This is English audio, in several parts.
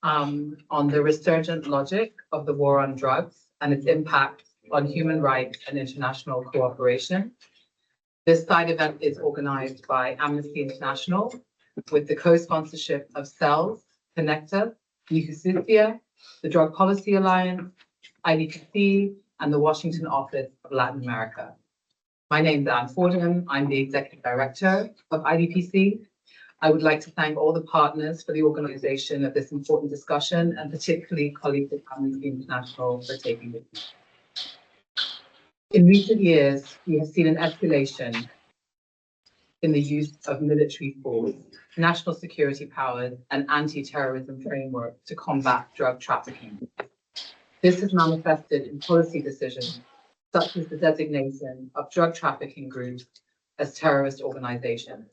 on the resurgent logic of the war on drugs and its impact on human rights and international cooperation. This side event is organized by Amnesty International with the co-sponsorship of CELS, Connector, Justicia, the Drug Policy Alliance, IDPC, and the Washington Office of Latin America. My name is Anne Fordham. I'm the Executive Director of IDPC. I would like to thank all the partners for the organization of this important discussion, and particularly colleagues at Amnesty International for taking the lead. In recent years, we have seen an escalation in the use of military force, national security powers, and anti-terrorism framework to combat drug trafficking. This has manifested in policy decisions, such as the designation of drug trafficking groups as terrorist organizations,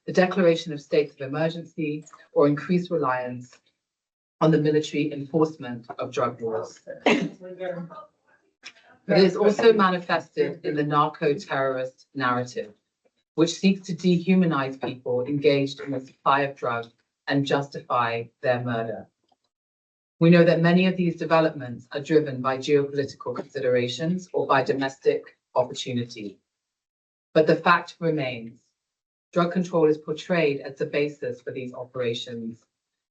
the declaration of states of emergency, or increased reliance on the military enforcement of drug laws. It is also manifested in the narco-terrorist narrative, which seeks to dehumanize people engaged in the supply of drugs and justify their murder. We know that many of these developments are driven by geopolitical considerations or by domestic opportunity. But the fact remains, drug control is portrayed as the basis for these operations,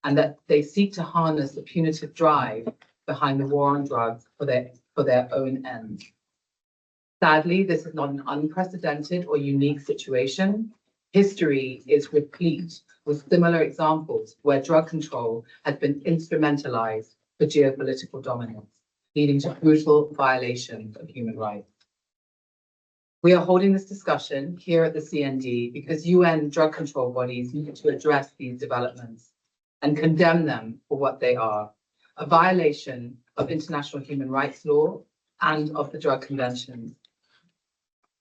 and that they seek to harness the punitive drive behind the war on drugs for their own ends. Sadly, this is not an unprecedented or unique situation. History is replete with similar examples where drug control has been instrumentalized for geopolitical dominance, leading to brutal violations of human rights. We are holding this discussion here at the CND because UN drug control bodies need to address these developments and condemn them for what they are, a violation of international human rights law and of the drug conventions.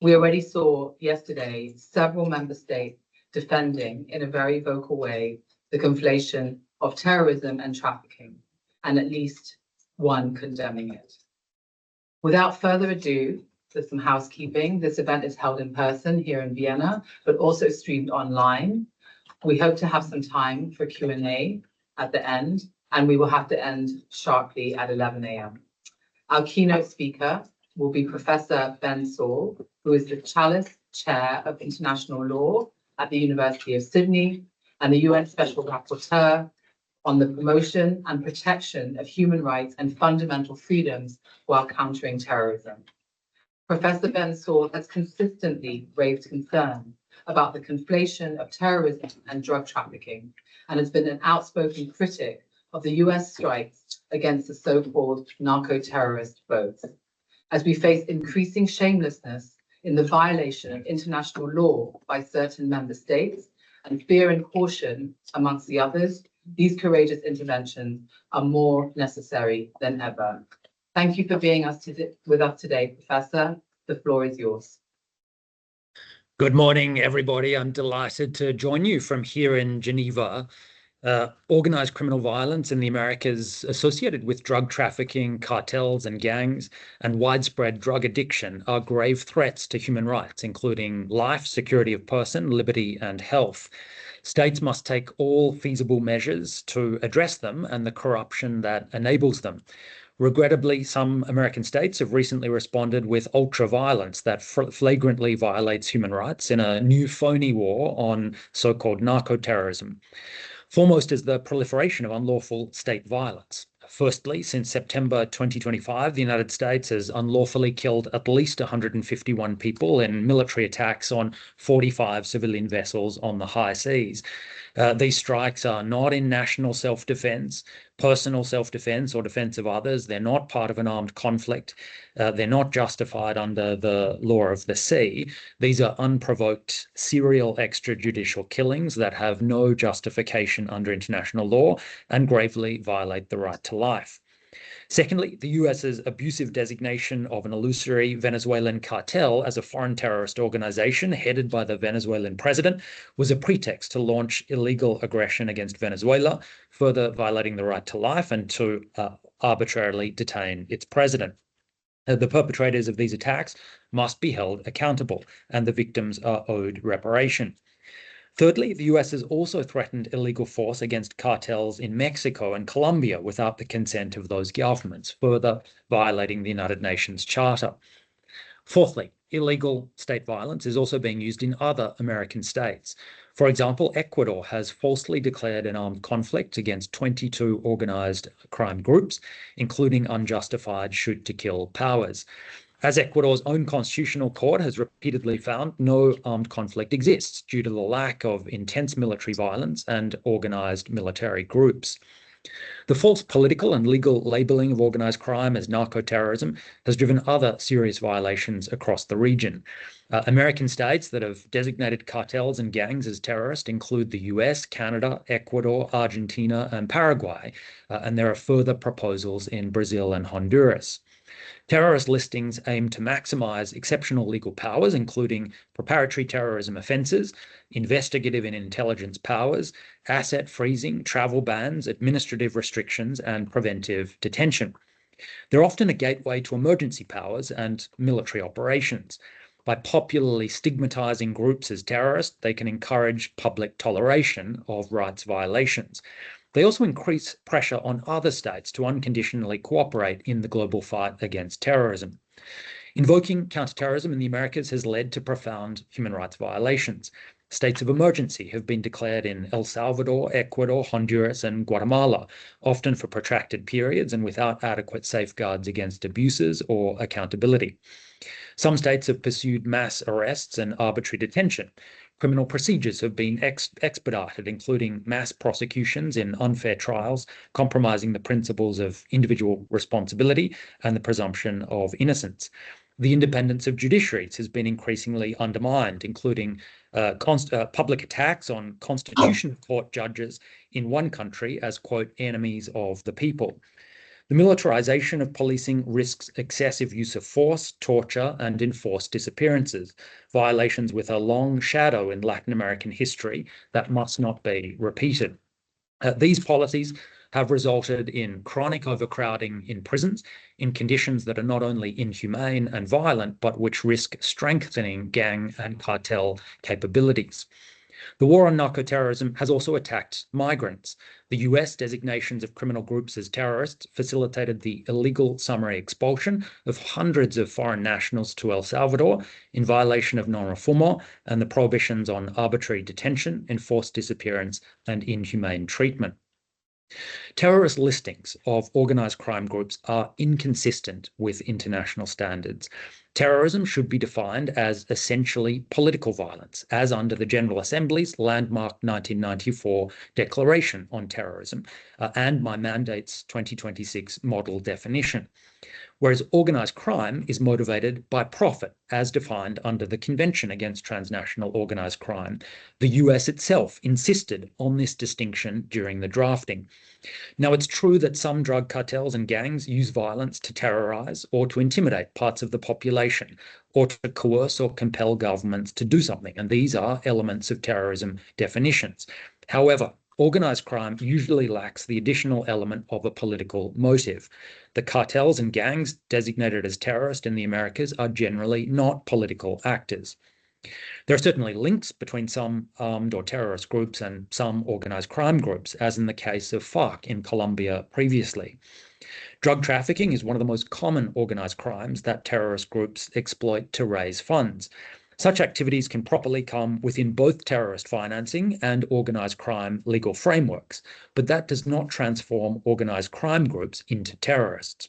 We already saw yesterday several member states defending in a very vocal way the conflation of terrorism and trafficking, and at least one condemning it. Without further ado, for some housekeeping, this event is held in person here in Vienna, but also streamed online. We hope to have some time for Q&A at the end, and we will have to end sharply at 11 a.m. Our keynote speaker will be Professor Ben Saul, who is the Chalice Chair of International Law at the University of Sydney and the UN Special Rapporteur on the promotion and protection of human rights and fundamental freedoms while countering terrorism. Professor Ben Saul has consistently raised concern about the conflation of terrorism and drug trafficking, and has been an outspoken critic of the US strikes against the so-called narco-terrorist votes. As we face increasing shamelessness in the violation of international law by certain member states, and fear and caution amongst the others, these courageous interventions are more necessary than ever. Thank you for being with us today, Professor. The floor is yours. Good morning, everybody. I'm delighted to join you from here in Geneva. Organized criminal violence in the Americas associated with drug trafficking, cartels and gangs, and widespread drug addiction are grave threats to human rights, including life, security of person, liberty, and health. States must take all feasible measures to address them and the corruption that enables them. Regrettably, some American states have recently responded with ultra-violence that flagrantly violates human rights in a new phony war on so-called narco-terrorism. Foremost is the proliferation of unlawful state violence. Firstly, since September 2025, the United States has unlawfully killed at least 151 people in military attacks on 45 civilian vessels on the high seas. These strikes are not in national self-defense, personal self-defense, or defense of others. They're not part of an armed conflict. They're not justified under the law of the sea. These are unprovoked serial extrajudicial killings that have no justification under international law and gravely violate the right to life. Secondly, the US's abusive designation of an illusory Venezuelan cartel as a foreign terrorist organization headed by the Venezuelan president was a pretext to launch illegal aggression against Venezuela, further violating the right to life, and to arbitrarily detain its president. The perpetrators of these attacks must be held accountable, and the victims are owed reparation. Thirdly, the US has also threatened illegal force against cartels in Mexico and Colombia without the consent of those governments, further violating the United Nations Charter. Fourthly, illegal state violence is also being used in other American states. For example, Ecuador has falsely declared an armed conflict against 22 organized crime groups, including unjustified shoot-to-kill powers. As Ecuador's own constitutional court has repeatedly found, no armed conflict exists due to the lack of intense military violence and organized military groups. The false political and legal labeling of organized crime as narco-terrorism has driven other serious violations across the region. American states that have designated cartels and gangs as terrorist include the US, Canada, Ecuador, Argentina, and Paraguay, and there are further proposals in Brazil and Honduras. Terrorist listings aim to maximize exceptional legal powers, including preparatory terrorism offenses, investigative and intelligence powers, asset freezing, travel bans, administrative restrictions, and preventive detention. They're often a gateway to emergency powers and military operations. By popularly stigmatizing groups as terrorist, they can encourage public toleration of rights violations. They also increase pressure on other states to unconditionally cooperate in the global fight against terrorism. Invoking counterterrorism in the Americas has led to profound human rights violations. States of emergency have been declared in El Salvador, Ecuador, Honduras, and Guatemala, often for protracted periods and without adequate safeguards against abuses or accountability. Some states have pursued mass arrests and arbitrary detention. Criminal procedures have been expedited, including mass prosecutions in unfair trials, compromising the principles of individual responsibility and the presumption of innocence. The independence of judiciaries has been increasingly undermined, including public attacks on constitutional court judges in one country as, quote, enemies of the people. The militarization of policing risks excessive use of force, torture, and enforced disappearances, violations with a long shadow in Latin American history that must not be repeated. These policies have resulted in chronic overcrowding in prisons, in conditions that are not only inhumane and violent, but which risk strengthening gang and cartel capabilities. The war on narco-terrorism has also attacked migrants. The US designations of criminal groups as terrorists facilitated the illegal summary expulsion of hundreds of foreign nationals to El Salvador in violation of non-refoulement and the prohibitions on arbitrary detention, enforced disappearance, and inhumane treatment. Terrorist listings of organized crime groups are inconsistent with international standards. Terrorism should be defined as essentially political violence, as under the General Assembly's landmark 1994 Declaration on Terrorism and my mandate's 2026 model definition. Whereas organized crime is motivated by profit, as defined under the Convention Against Transnational Organized Crime. The US itself insisted on this distinction during the drafting. Now, it's true that some drug cartels and gangs use violence to terrorize or to intimidate parts of the population, or to coerce or compel governments to do something, and these are elements of terrorism definitions. However, organized crime usually lacks the additional element of a political motive. The cartels and gangs designated as terrorist in the Americas are generally not political actors. There are certainly links between some armed or terrorist groups and some organized crime groups, as in the case of FARC in Colombia previously. Drug trafficking is one of the most common organized crimes that terrorist groups exploit to raise funds. Such activities can properly come within both terrorist financing and organized crime legal frameworks, but that does not transform organized crime groups into terrorists.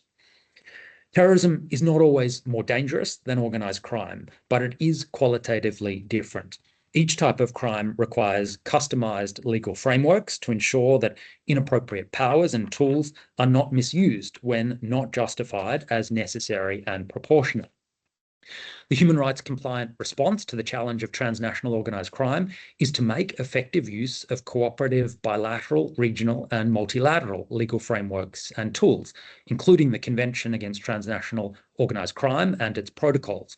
Terrorism is not always more dangerous than organized crime, but it is qualitatively different. Each type of crime requires customized legal frameworks to ensure that inappropriate powers and tools are not misused when not justified as necessary and proportionate. The human rights compliant response to the challenge of transnational organized crime is to make effective use of cooperative, bilateral, regional, and multilateral legal frameworks and tools, including the Convention Against Transnational Organized Crime and its protocols.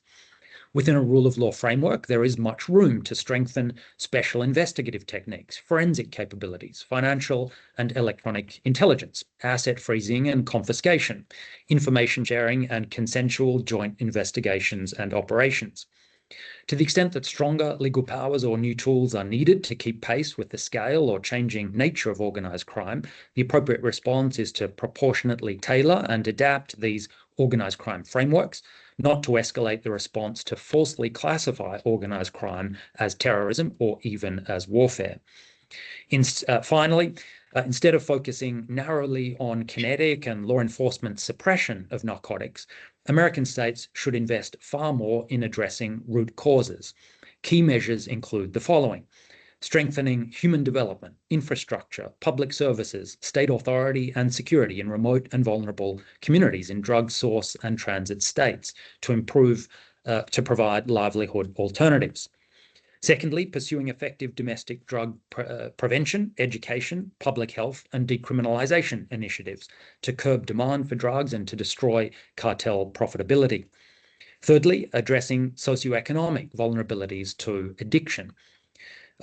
Within a rule of law framework, there is much room to strengthen special investigative techniques, forensic capabilities, financial and electronic intelligence, asset freezing and confiscation, information sharing, and consensual joint investigations and operations. To the extent that stronger legal powers or new tools are needed to keep pace with the scale or changing nature of organised crime, the appropriate response is to proportionately tailor and adapt these organised crime frameworks, not to escalate the response to falsely classify organised crime as terrorism or even as warfare. Finally, instead of focusing narrowly on kinetic and law enforcement suppression of narcotics, American states should invest far more in addressing root causes. Key measures include the following: strengthening human development, infrastructure, public services, state authority and security in remote and vulnerable communities in drug source and transit states to provide livelihood alternatives. Secondly, pursuing effective domestic drug prevention, education, public health, and decriminalization initiatives to curb demand for drugs and to destroy cartel profitability. Thirdly, addressing socioeconomic vulnerabilities to addiction.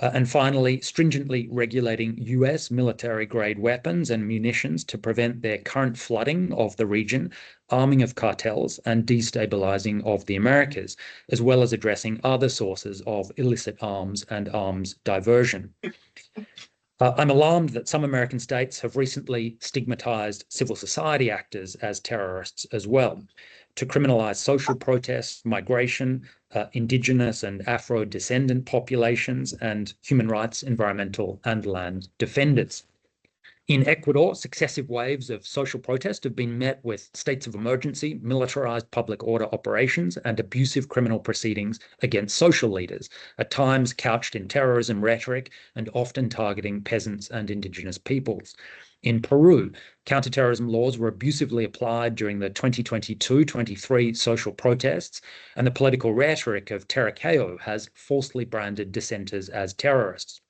And finally, stringently regulating US military-grade weapons and munitions to prevent their current flooding of the region, arming of cartels, and destabilizing of the Americas, as well as addressing other sources of illicit arms and arms diversion. I'm alarmed that some American states have recently stigmatized civil society actors as terrorists as well. To criminalize social protests, migration, indigenous and Afro-descendant populations, and human rights, environmental, and land defenders. In Ecuador, successive waves of social protest have been met with states of emergency, militarized public order operations, and abusive criminal proceedings against social leaders, at times couched in terrorism rhetoric and often targeting peasants and indigenous peoples. In Peru, counter-terrorism laws were abusively applied during the 2022-23 social protests, and the political rhetoric of Terraqueo has falsely branded dissenters as terrorists.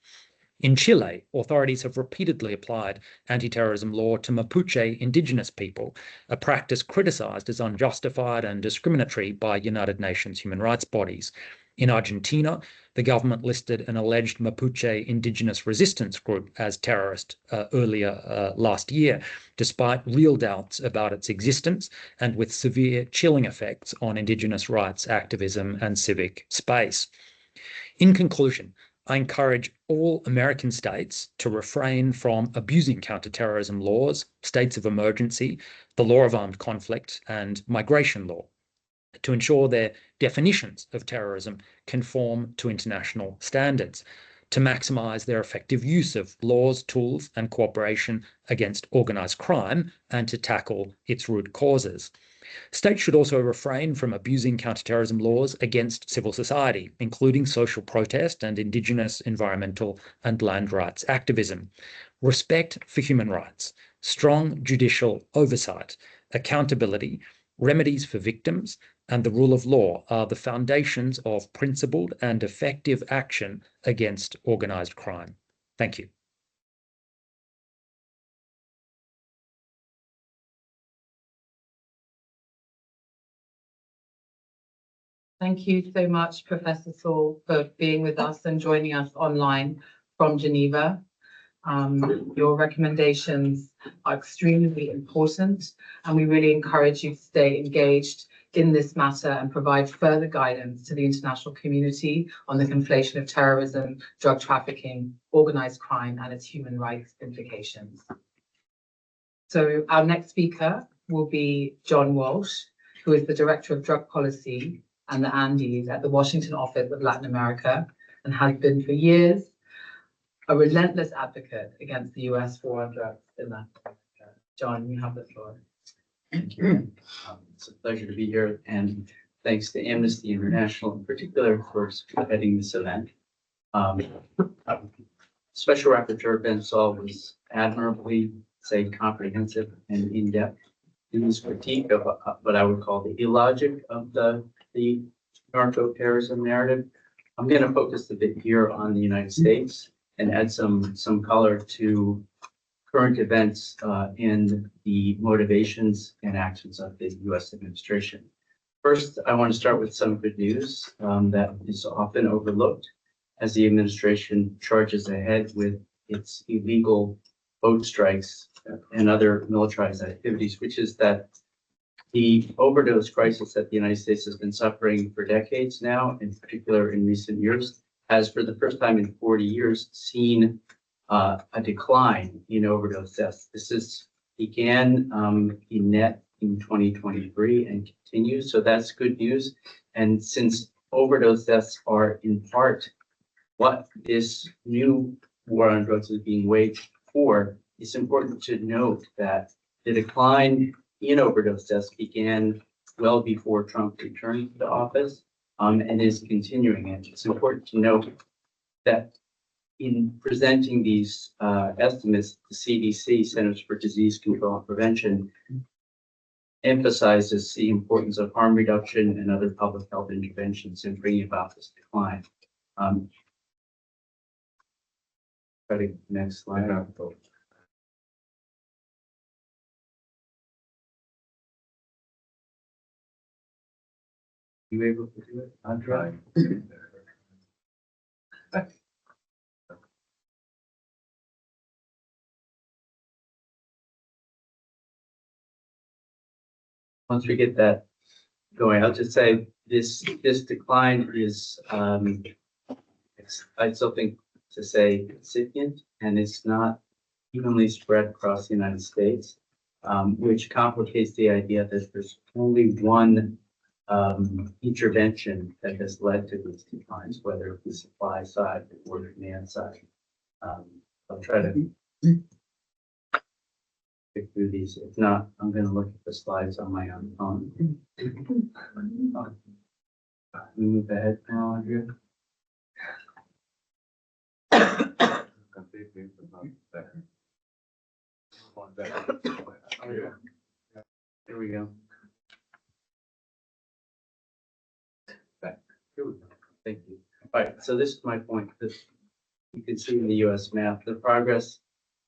In Chile, authorities have repeatedly applied anti-terrorism law to Mapuche indigenous people, a practice criticized as unjustified and discriminatory by United Nations human rights bodies. In Argentina, the government listed an alleged Mapuche indigenous resistance group as terrorist earlier last year, despite real doubts about its existence and with severe chilling effects on indigenous rights activism and civic space. In conclusion, I encourage all American states to refrain from abusing counterterrorism laws, states of emergency, the law of armed conflict, and migration law to ensure their definitions of terrorism conform to international standards, to maximize their effective use of laws, tools, and cooperation against organized crime, and to tackle its root causes. States should also refrain from abusing counterterrorism laws against civil society, including social protest and indigenous, environmental, and land rights activism. Respect for human rights, strong judicial oversight, accountability, remedies for victims, and the rule of law are the foundations of principled and effective action against organized crime. Thank you. Thank you so much, Professor Saul, for being with us and joining us online from Geneva. Your recommendations are extremely important, and we really encourage you to stay engaged in this matter and provide further guidance to the international community on the conflation of terrorism, drug trafficking, organized crime, and its human rights implications. So our next speaker will be John Walsh, who is the Director of Drug Policy and the Andes at the Washington Office of Latin America, and has been for years a relentless advocate against the US war on drugs in Latin America. John, you have the floor. Thank you. It's a pleasure to be here, and thanks to Amnesty International in particular for heading this event. Special Rapporteur Ben Saul was admirably, comprehensive and in-depth in his critique of what I would call the illogic of the narco-terrorism narrative. I'm going to focus a bit here on the United States and add some color to current events and the motivations and actions of the U.S. administration. First, I want to start with some good news that is often overlooked as the administration charges ahead with its illegal boat strikes and other militarized activities, which is that The overdose crisis that the United States has been suffering for decades now, in particular in recent years, has for the first time in 40 years seen a decline in overdose deaths. This began in net in 2023 and continues, so that's good news. And since overdose deaths are in part what this new war on drugs is being waged for, it's important to note that the decline in overdose deaths began well before Trump returned to office and is continuing. And it's important to note that in presenting these estimates, the CDC, Centers for Disease Control and Prevention, emphasizes the importance of harm reduction and other public health interventions in bringing about this decline. Try to next slide. You able to do it? I'm trying. Once we get that going, I'll just say this decline is I still think to say incipient, and it's not evenly spread across the United States, which complicates the idea that there's only one intervention that has led to these declines, whether it be supply side or demand side. I'll try to pick through these. If not, I'm going to look at the slides on my own phone. We move ahead now, Andrea. Here we go. Here we go. Thank you. All right, so this is my point. You can see in the US map, the progress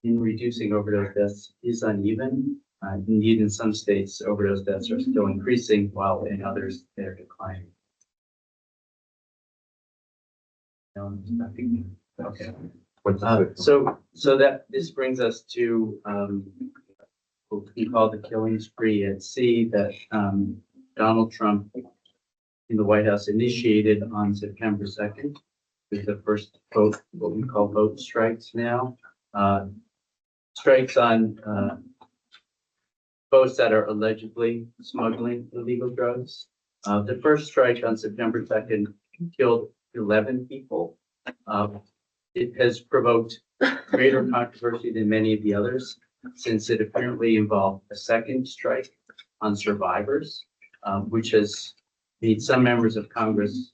in reducing overdose deaths is uneven. Indeed, in some states, overdose deaths are still increasing, while in others, they're declining. Okay. So that this brings us to what we call the killing spree at sea that Donald Trump in the White House initiated on September 2nd with the first boat, what we call boat strikes now. Strikes on boats that are allegedly smuggling illegal drugs. The first strike on September 2nd killed 11 people. It has provoked greater controversy than many of the others, since it apparently involved a second strike on survivors, which has made some members of Congress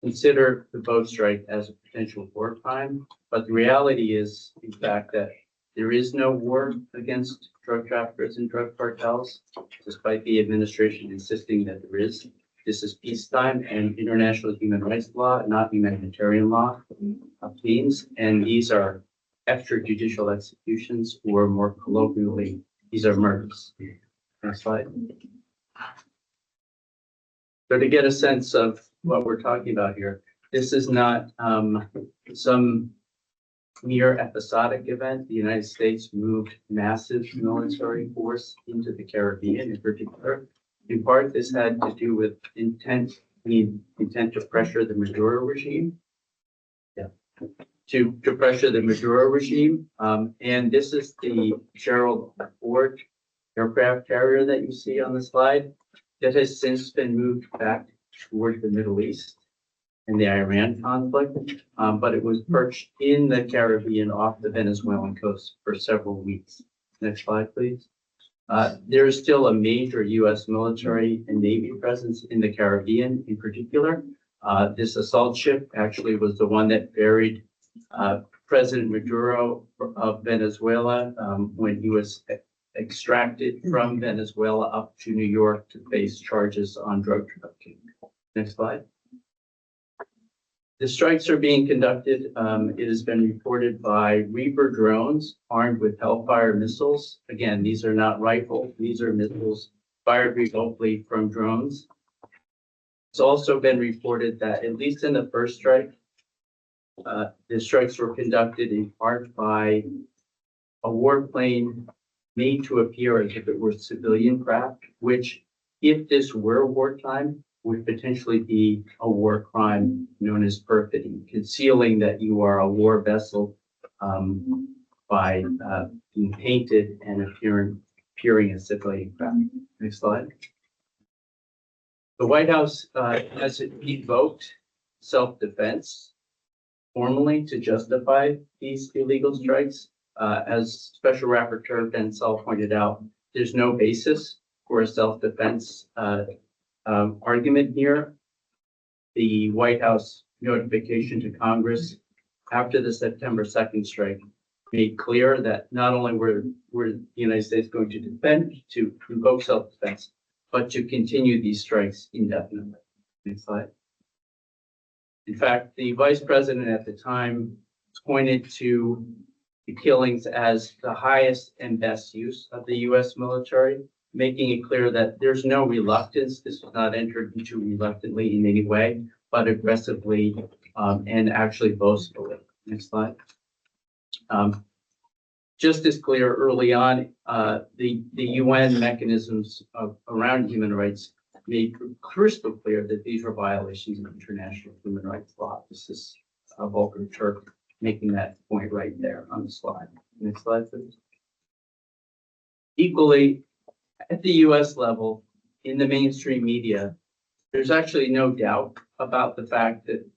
consider the boat strike as a potential war crime. But the reality is, in fact, that there is no war against drug traffickers and drug cartels, despite the administration insisting that there is. This is peacetime and international human rights law, not humanitarian law means. And these are extrajudicial executions, or more colloquially, these are murders. Next slide. So to get a sense of what we're talking about here, this is not some mere episodic event. The United States moved massive military force into the Caribbean in particular. In part, this had to do with intent to pressure the Maduro regime. Yeah, to pressure the Maduro regime. And this is the Gerald Ford aircraft carrier that you see on the slide that has since been moved back toward the Middle East and the Iran conflict. But it was perched in the Caribbean off the Venezuelan coast for several weeks. Next slide, please. There is still a major U.S. military and Navy presence in the Caribbean in particular. This assault ship actually was the one that buried President Maduro of Venezuela when he was extracted from Venezuela up to New York to face charges on drug trafficking. Next slide. The strikes are being conducted. It has been reported by Reaper drones armed with Hellfire missiles. Again, these are not rifles. These are missiles fired remotely from drones. It's also been reported that, at least in the first strike, the strikes were conducted in part by a warplane made to appear as if it were civilian craft, which, if this were wartime, would potentially be a war crime known as perfidy, concealing that you are a war vessel by being painted and appearing as civilian craft. Next slide. The White House has invoked self-defense formally to justify these illegal strikes. As Special Rapporteur Saul pointed out, there's no basis for a self-defense argument here. The White House notification to Congress after the September 2nd strike made clear that not only were the United States going to invoke self-defense, but to continue these strikes indefinitely. Next slide. In fact, the vice president at the time pointed to the killings as the highest and best use of the U.S. military, making it clear that there's no reluctance. This was not entered into reluctantly in any way, but aggressively and actually boastfully. Next slide. Just as clear early on, the UN mechanisms around human rights made crystal clear that these were violations of international human rights law. This is a Volker Turk making that point right there on the slide. Next slide, please. Equally, at the US level, in the mainstream media, there's actually no doubt about the fact that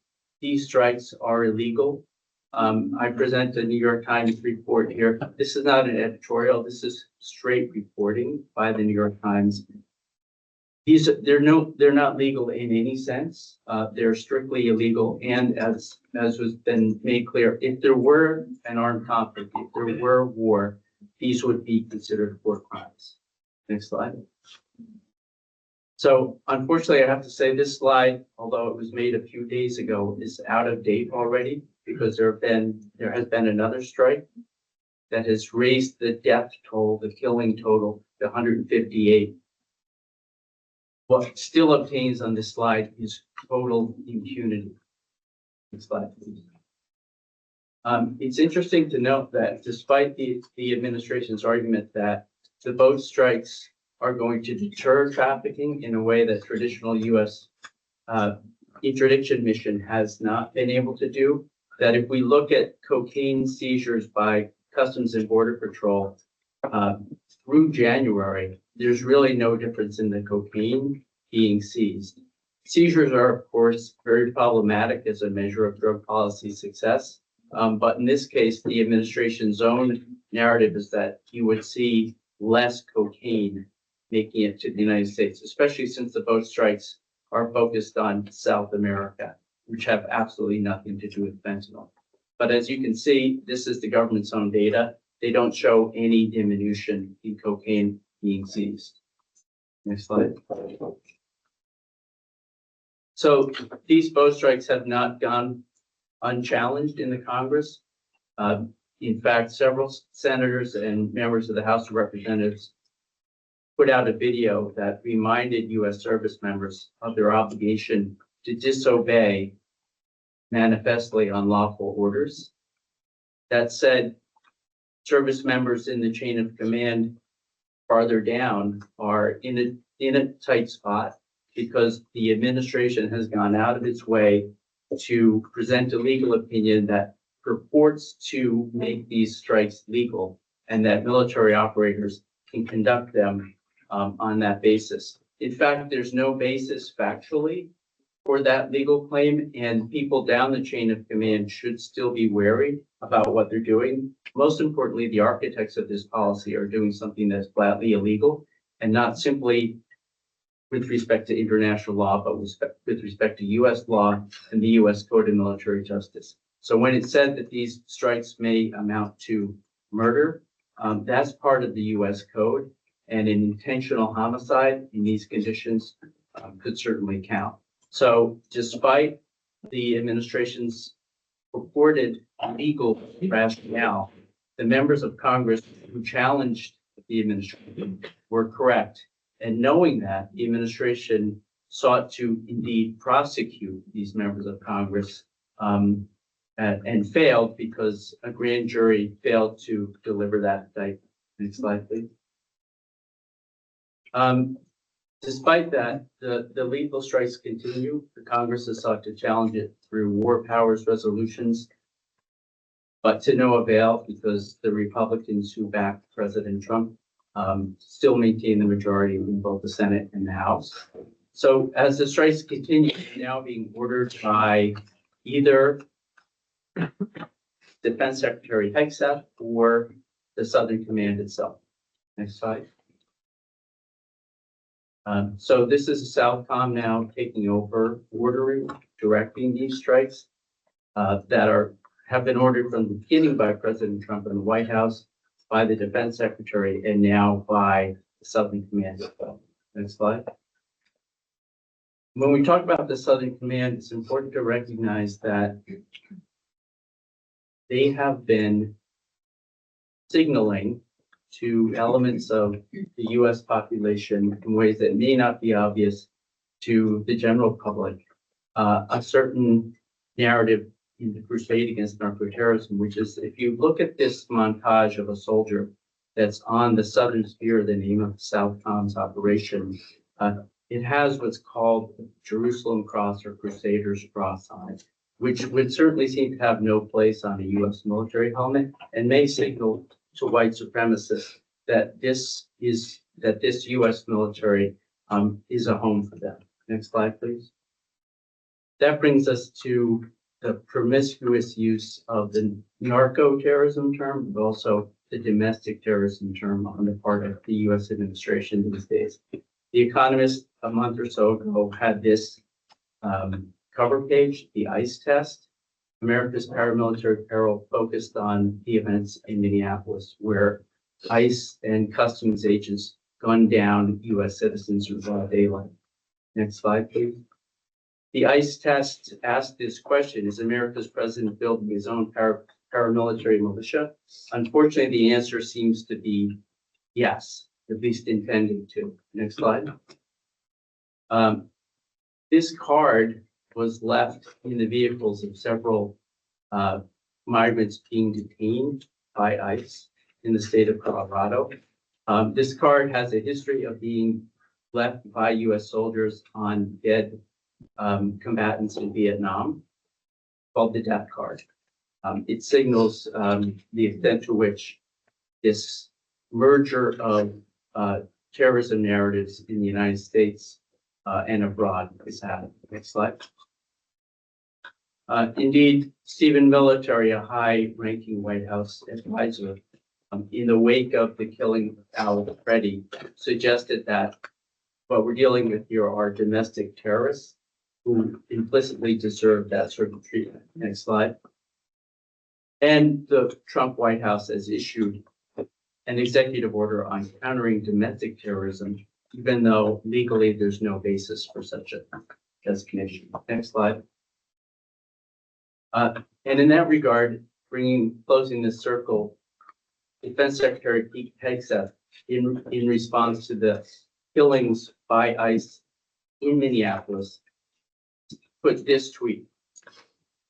these strikes are illegal. I present a New York Times report here. This is not an editorial. This is straight reporting by the New York Times. They're not legal in any sense. They're strictly illegal. And as has been made clear, if there were an armed conflict, if there were war, these would be considered war crimes. Next slide. So unfortunately, I have to say this slide, although it was made a few days ago, is out of date already because there has been another strike that has raised the death toll, the killing total to 158. What still obtains on this slide is total impunity. Next slide, please. It's interesting to note that despite the administration's argument that the boat strikes are going to deter trafficking in a way that traditional U.S. interdiction mission has not been able to do, that if we look at cocaine seizures by Customs and Border Patrol through January, there's really no difference in the cocaine being seized. Seizures are, of course, very problematic as a measure of drug policy success. But in this case, the administration's own narrative is that you would see less cocaine making it to the United States, especially since the boat strikes are focused on South America, which have absolutely nothing to do with fentanyl. But as you can see, this is the government's own data. They don't show any diminution in cocaine being seized. Next slide. So these boat strikes have not gone unchallenged in the Congress. In fact, several senators and members of the House of Representatives put out a video that reminded U.S. service members of their obligation to disobey manifestly unlawful orders. That said, service members in the chain of command farther down are in a tight spot because the administration has gone out of its way to present a legal opinion that purports to make these strikes legal and that military operators can conduct them on that basis. In fact, there's no basis factually for that legal claim, and people down the chain of command should still be wary about what they're doing. Most importantly, the architects of this policy are doing something that's flatly illegal and not simply with respect to international law, but with respect to U.S. law and the U.S. Code of Military Justice. So when it's said that these strikes may amount to murder, that's part of the U.S. Code, and an intentional homicide in these conditions could certainly count. So despite the administration's purported legal rationale, the members of Congress who challenged the administration were correct. And knowing that, the administration sought to indeed prosecute these members of Congress and failed because a grand jury failed to deliver that indictment. Next slide, please. Despite that, the lethal strikes continue. The Congress has sought to challenge it through war powers resolutions, but to no avail because the Republicans who backed President Trump still maintain the majority in both the Senate and the House. So as the strikes continue, they're now being ordered by either Defense Secretary Hegseth or the Southern Command itself. Next slide. So this is Southcom now taking over, ordering, directing these strikes that have been ordered from the beginning by President Trump in the White House, by the Defense Secretary, and now by the Southern Command as well. Next slide. When we talk about the Southern Command, it's important to recognize that they have been signaling to elements of the U.S. population in ways that may not be obvious to the general public, a certain narrative in the crusade against narco-terrorism, which is, if you look at this montage of a soldier that's on the southern sphere, the name of Southcom's operation, it has what's called Jerusalem Cross or Crusader's Cross on it, which would certainly seem to have no place on a U.S. military helmet and may signal to white supremacists that this U.S. military is a home for them. Next slide, please. That brings us to the promiscuous use of the narco-terrorism term, but also the domestic terrorism term on the part of the U.S. administration these days. The Economist a month or so ago had this cover page, the ICE test. America's paramilitary peril focused on the events in Minneapolis, where ICE and customs agents gunned down U.S. citizens in broad daylight. Next slide, please. The ICE test asked this question: is America's president building his own paramilitary militia? Unfortunately, the answer seems to be yes, at least intending to. Next slide. This card was left in the vehicles of several migrants being detained by ICE in the state of Colorado. This card has a history of being left by U.S. soldiers on dead combatants in Vietnam, called the death card. It signals the extent to which this merger of terrorism narratives in the United States and abroad is happening. Next slide. Indeed, Stephen Military, a high-ranking White House advisor, in the wake of the killing of Al Freddy, suggested that what we're dealing with here are domestic terrorists who implicitly deserve that sort of treatment. Next slide. And the Trump White House has issued an executive order on countering domestic terrorism, even though legally there's no basis for such a designation. Next slide. And in that regard, closing this circle, Defense Secretary Pete Hegseth, in response to the killings by ICE in Minneapolis, put this tweet: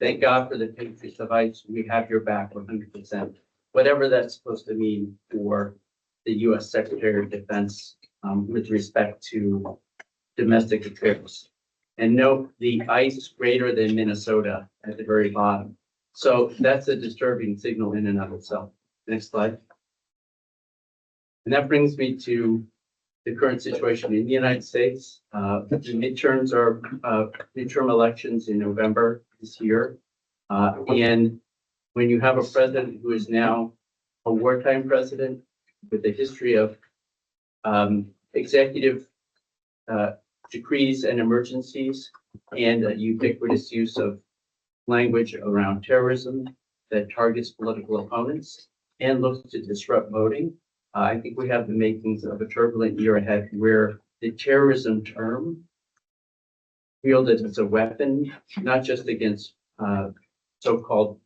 "Thank God for the patriots of ICE. We have your back 100%. Whatever that's supposed to mean for the U.S. Secretary of Defense with respect to domestic affairs. And note the ICE greater than Minnesota at the very bottom. So that's a disturbing signal in and of itself. Next slide. And that brings me to the current situation in the United States. The midterms are midterm elections in November this year. And when you have a president who is now a wartime president with a history of executive decrees and emergencies and a ubiquitous use of language around terrorism that targets political opponents and looks to disrupt voting, I think we have the makings of a turbulent year ahead where the terrorism term wielded as a weapon, not just against so-called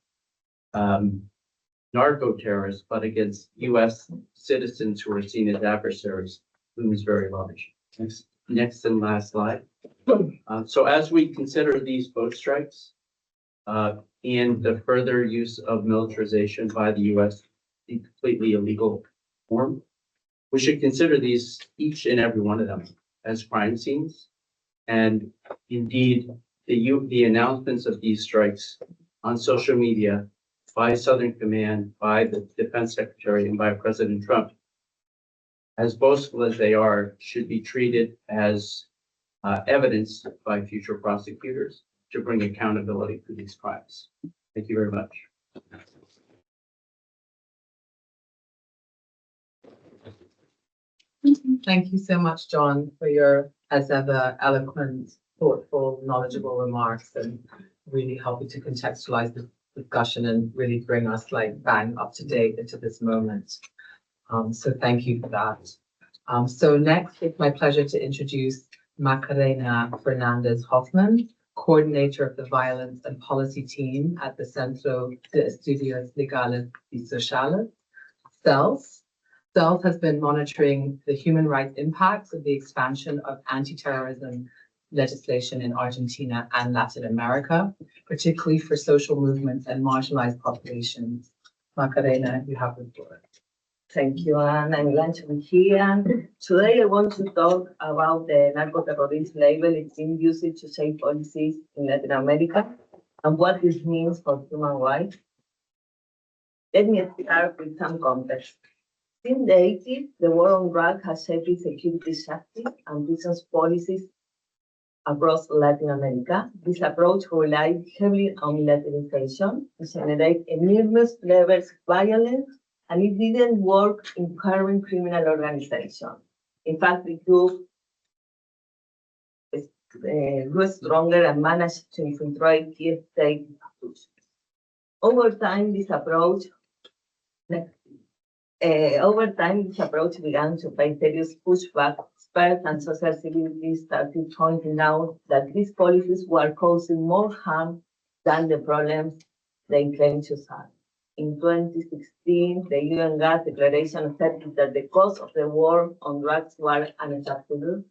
narco-terrorists, but against U.S. citizens who are seen as adversaries, looms very large. Next and last slide. So as we consider these boat strikes and the further use of militarization by the U.S. in completely illegal form. We should consider these, each and every one of them, as crime scenes. And indeed, the announcements of these strikes on social media by Southern Command, by the Defense Secretary, and by President Trump, as boastful as they are, should be treated as evidence by future prosecutors to bring accountability for these crimes. Thank you very much. Thank you so much, John, for your, as ever, eloquent, thoughtful, knowledgeable remarks, and really helping to contextualize the discussion and really bring us like bang up to date into this moment. So thank you for that. So next, it's my pleasure to introduce Macarena Fernández Hoffman, coordinator of the Violence and Policy Team at the Centro de Estudios Legales y Sociales, CELS. CELS has been monitoring the human rights impacts of the expansion of anti-terrorism legislation in Argentina and Latin America, particularly for social movements and marginalized populations. Macarena, you have the floor. Thank you, Anne. I'm glad to be here. Today, I want to talk about the narco-terrorism label it's being used to shape policies in Latin America and what this means for human rights. Let me start with some context. Since the 80s, the war on drugs has shaped security justice and business policies across Latin America. This approach relied heavily on militarization to generate enormous levels of violence, and it didn't work in curbing criminal organizations. In fact, the group grew stronger and managed to infiltrate key state institutions. Over time, this approach began to face serious pushback. Experts and social civility started pointing out that these policies were causing more harm than the problems they claimed to solve. In 2016, the UN Gas Declaration stated that the cause of the war on drugs were unacceptable.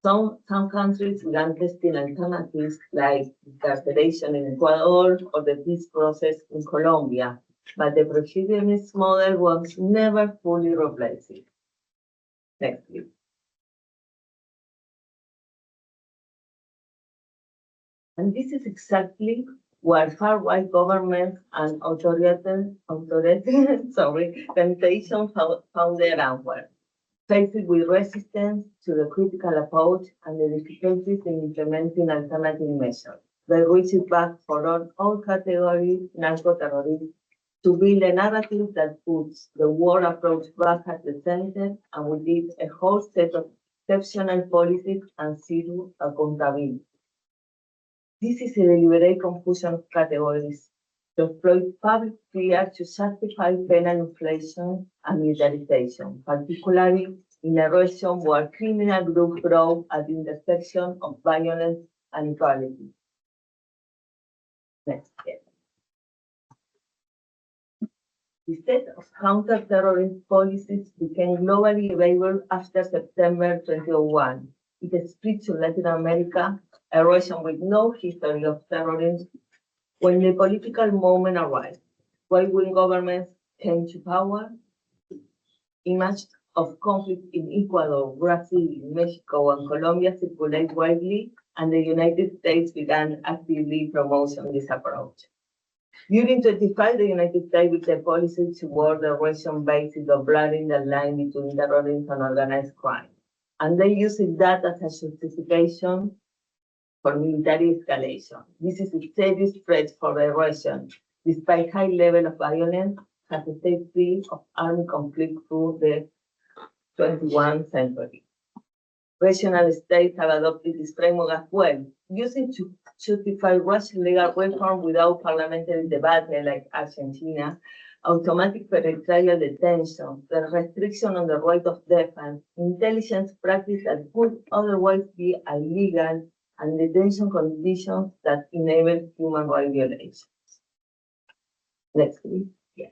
Some countries began testing alternatives like incarceration in Ecuador or the peace process in Colombia, but the prohibitionist model was never fully replaced. Next, please. And this is exactly where far-right governments and authoritarian organizations found their answer. Faced with resistance to the critical approach and the difficulties in implementing alternative measures, they reached back for all categories narco-terrorism to build a narrative that puts the war approach back at the center, and with it a whole set of exceptional policies and zero accountability. This is a deliberate confusion of categories to exploit public fear to justify penal inflation and militarization, particularly in a region where criminal groups grow at the intersection of violence and equality. Next step. The set of counter-terrorism policies became globally available after September 2001. It spread to Latin America, a region with no history of terrorism. When the political moment arrived, right-wing governments came to power. Images of conflict in Ecuador, Brazil, Mexico, and Colombia circulate widely, and the United States began actively promoting this approach. During 25, the United States with a policy toward the region based on blurring the line between terrorism and organized crime. And they used that as a justification for military escalation. This is a serious threat for the region. Despite high level of violence, has stayed free of armed conflict through the 21st century. Regional states have adopted this framework as well, using to justify Russian legal reform without parliamentary debate like Argentina, automatic pretrial detention, the restriction on the right of defense, intelligence practice that would otherwise be illegal, and detention conditions that enable human rights violations. Next, please. Yeah.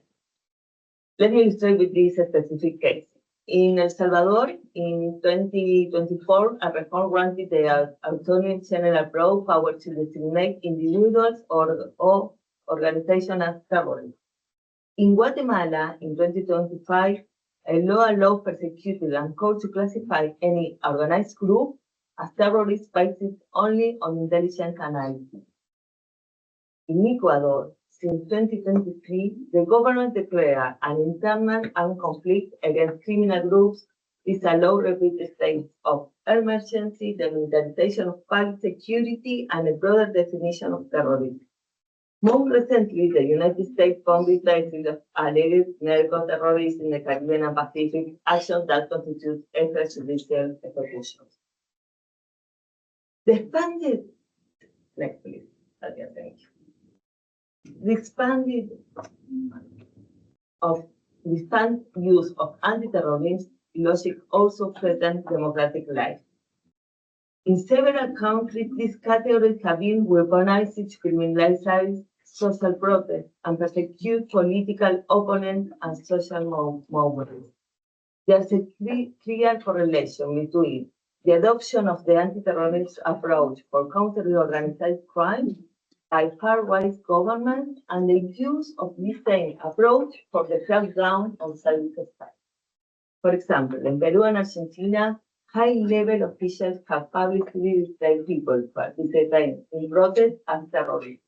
Let me illustrate with this specific case. In El Salvador, in 2024, a reform granted the Attorney General broad power to designate individuals or organizations as terrorists. In Guatemala, in 2025, a law allows persecuted and court to classify any organized group as terrorist based only on intelligence analysis. In Ecuador, since 2023, the government declared an internal armed conflict against criminal groups, disallowed repeated states of emergency, the militarization of public security, and a broader definition of terrorism. Most recently, the United States funded the alleged narco-terrorists in the Caribbean and Pacific, actions that constitute extrajudicial executions. The expanded, next please, okay, thank you. The expanded use of anti-terrorism logic also threatens democratic life. In several countries, these categories have been weaponized to criminalize social protest and persecute political opponents and social movements. There's a clear correlation between the adoption of the anti-terrorist approach for countering organized crime by far-right governments and the use of this same approach for the crackdown on civil society. For example, in Peru and Argentina, high-level officials have publicly described people participating in protests as terrorists.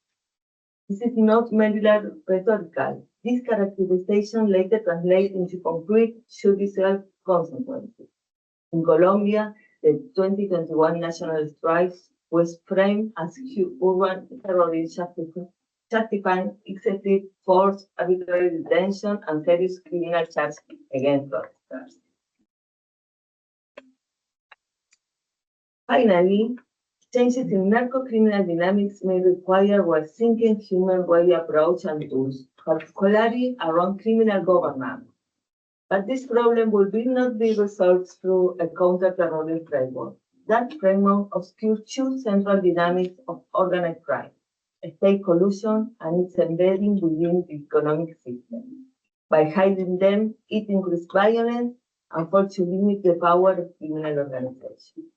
This is not merely rhetorical. This characterization later translates into concrete judicial consequences. In Colombia, the 2021 national strikes was framed as urban terrorism, justifying excessive force, arbitrary detention, and serious criminal charges against protesters. Finally, changes in narco-criminal dynamics may require well-thinking human-way approach and tools, particularly around criminal governance. But this problem will not be resolved through a counter-terrorism framework. That framework obscures two central dynamics of organized crime, state collusion and its embedding within the economic system. By hiding them, it increases violence and fails to limit the power of criminal organizations.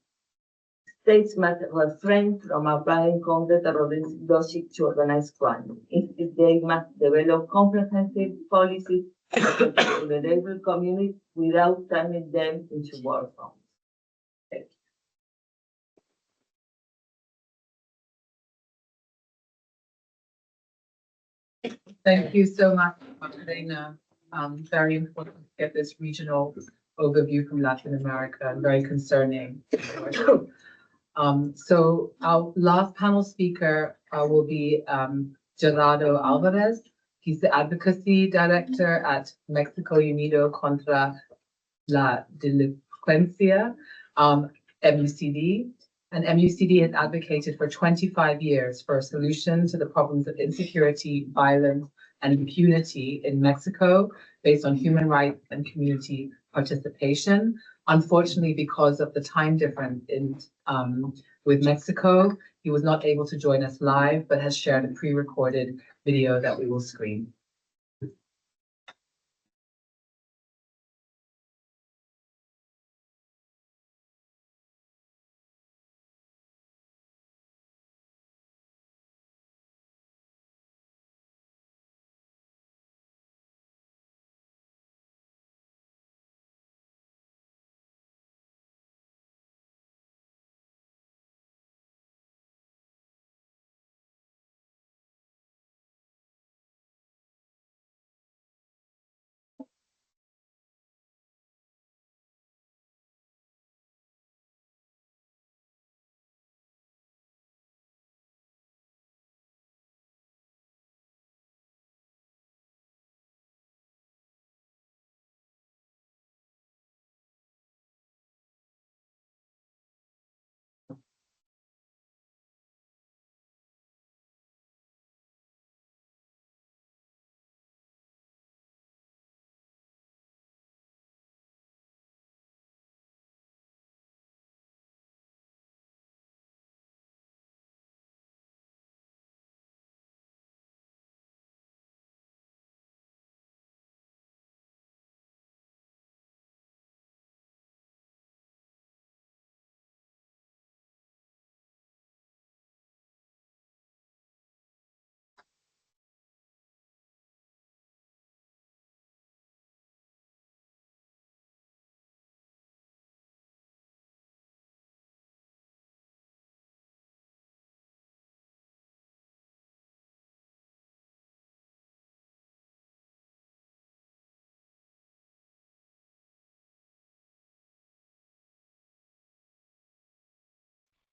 States must refrain from applying counter-terrorism logic to organized crime. Instead, they must develop comprehensive policies to protect vulnerable communities without turning them into war zones. Thank you. Thank you so much, Macarena. Very important to get this regional overview from Latin America and very concerning. So our last panel speaker will be Gerardo Álvarez. He's the advocacy director at Mexico Unido Contra la Delincuencia, MUCD. And MUCD has advocated for 25 years for a solution to the problems of insecurity, violence, and impunity in Mexico based on human rights and community participation. Unfortunately, because of the time difference with Mexico, he was not able to join us live, but has shared a pre-recorded video that we will screen.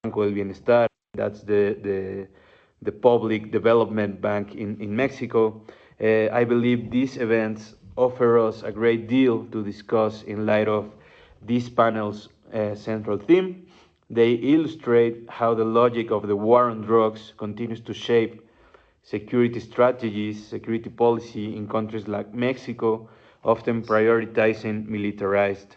Banco del Bienestar, that's the public development bank in Mexico. I believe these events offer us a great deal to discuss in light of this panel's central theme. They illustrate how the logic of the war on drugs continues to shape security strategies, security policy in countries like Mexico, often prioritizing militarized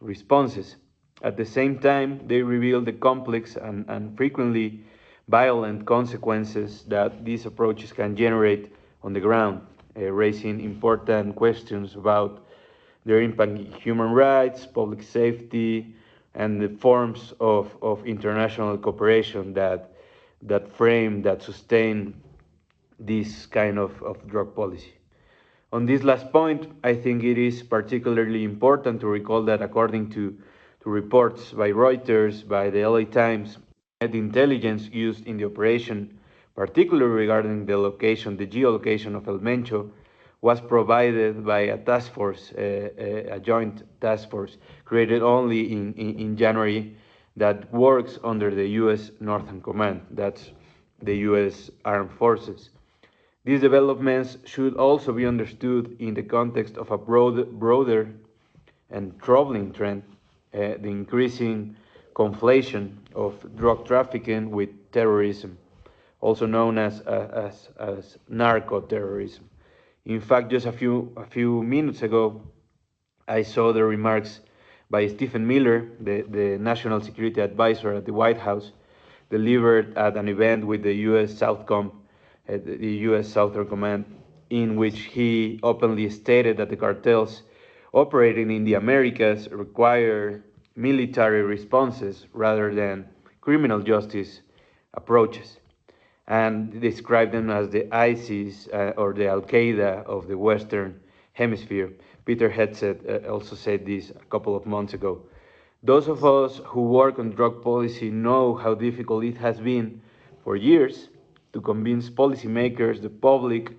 responses. At the same time, they reveal the complex and frequently violent consequences that these approaches can generate on the ground, raising important questions about their impact on human rights, public safety, and the forms of international cooperation that frame, that sustain this kind of drug policy. On this last point, I think it is particularly important to recall that according to reports by Reuters, by the LA Times, the intelligence used in the operation, particularly regarding the location, the geolocation of El Mencho, was provided by a task force, a joint task force created only in January that works under the U.S. Northern Command. That's the U.S. Armed Forces. These developments should also be understood in the context of a broader and troubling trend, the increasing conflation of drug trafficking with terrorism, also known as narco-terrorism. In fact, just a few minutes ago, I saw the remarks by Stephen Miller, the National Security Advisor at the White House, delivered at an event with the U.S. Southcom, the U.S. Southern Command, in which he openly stated that the cartels operating in the Americas require military responses rather than criminal justice approaches, and described them as the ISIS or the Al-Qaeda of the Western Hemisphere. Peter Hegseth also said this a couple of months ago. Those of us who work on drug policy know how difficult it has been for years to convince policymakers, the public,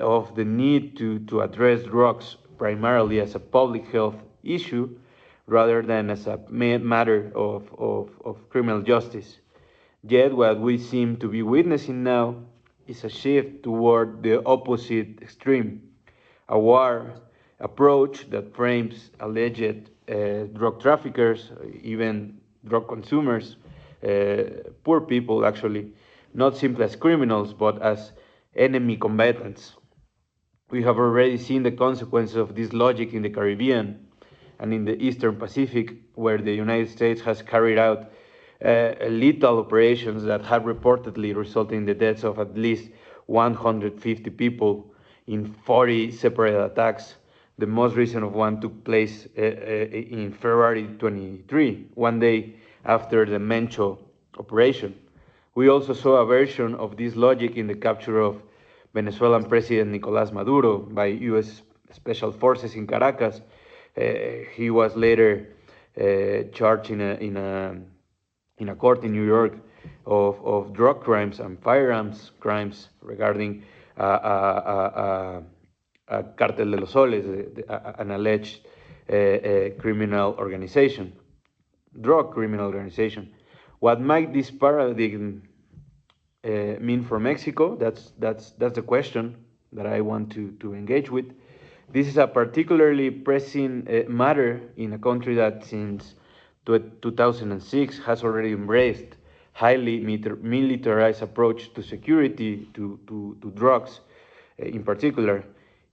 of the need to address drugs primarily as a public health issue rather than as a matter of criminal justice. Yet what we seem to be witnessing now is a shift toward the opposite extreme, a war approach that frames alleged drug traffickers, even drug consumers, poor people actually, not simply as criminals, but as enemy combatants. We have already seen the consequences of this logic in the Caribbean and in the Eastern Pacific, where the United States has carried out lethal operations that have reportedly resulted in the deaths of at least 150 people in 40 separate attacks. The most recent of one took place in February 23, one day after the Mencho operation. We also saw a version of this logic in the capture of Venezuelan President Nicolás Maduro by U.S. Special Forces in Caracas. He was later charged in a court in New York of drug crimes and firearms crimes regarding a Cartel de los Soles, an alleged criminal organization, drug criminal organization. What might this paradigm mean for Mexico? That's the question that I want to engage with. This is a particularly pressing matter in a country that since 2006 has already embraced highly militarized approach to security, to drugs in particular.